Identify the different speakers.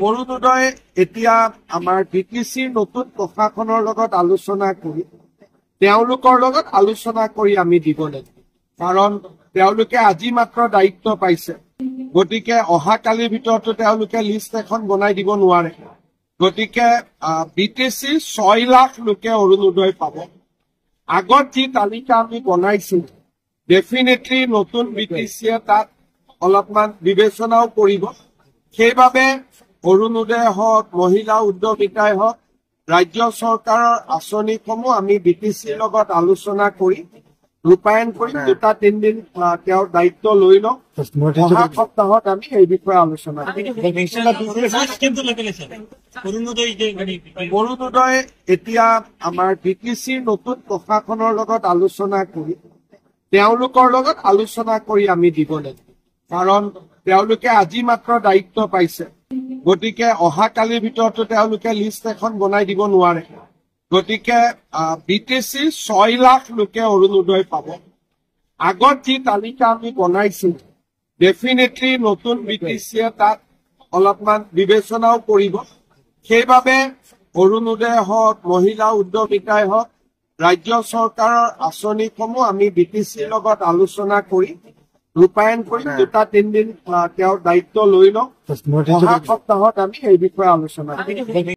Speaker 1: অৰুণোদয় এতিয়া আমাৰ বিটিচিৰ নতুন প্ৰশাসনৰ লগত আলোচনা কৰি তেওঁলোকৰ লগত আলোচনা কৰি আমি দিব লাগিব, কাৰণ তেওঁলোকে আজি মাত্ৰ দায়িত্ব পাইছে। গতিকে অহাকালিৰ ভিতৰতো তেওঁলোকে লিষ্ট এখন বনাই দিব নোৱাৰে। গতিকে বিটিচি 6 লাখ লোকে অৰুণোদয় পাব। আগত যি তালিকা আমি বনাইছিলো, ডেফিনেটলি নতুন বিটিচিয়ে তাত অলপমান বিবেচনাও কৰিব। সেইবাবে অৰুণোদয় হওক, মহিলা উদ্যমিতাই হওক, ৰাজ্য চৰকাৰৰ আঁচনিসমূহ আমি বিটিচিৰ লগত আলোচনা কৰি ৰূপায়ণ কৰি 2-3 দিন তেওঁৰ দায়িত্ব লৈ লওঁ। অহা সপ্তাহত আমি এই বিষয়ে আলোচনা অৰুণোদয় এতিয়া আমাৰ বিটিচিৰ নতুন প্ৰশাসনৰ লগত আলোচনা কৰি তেওঁলোকৰ লগত আলোচনা কৰি আমি দিব লাগিব, কাৰণ তেওঁলোকে আজি মাত্ৰ দায়িত্ব পাইছে। গতিকে অহাকালিৰ ভিতৰতো তেওঁলোকে লিষ্ট এখন বনাই দিব নোৱাৰে। গতিকে বিটিচি 6 লাখ লোকে অৰুণোদয় পাব। আগত যি তালিকা আমি বনাইছিলো, ডেফিনেটলি নতুন বিটিচিয়ে তাত অলপমান বিবেচনাও কৰিব। সেইবাবে অৰুণোদয় হওক, মহিলা উদ্যমিতাই হওক, ৰাজ্য চৰকাৰৰ আঁচনিসমূহ আমি বিটিচিৰ লগত আলোচনা কৰি ৰূপায়ণ কৰি 2-3 দিন তেওঁৰ দায়িত্ব লৈ লওঁ। অহা সপ্তাহত আমি এই বিষয়ে আলোচনা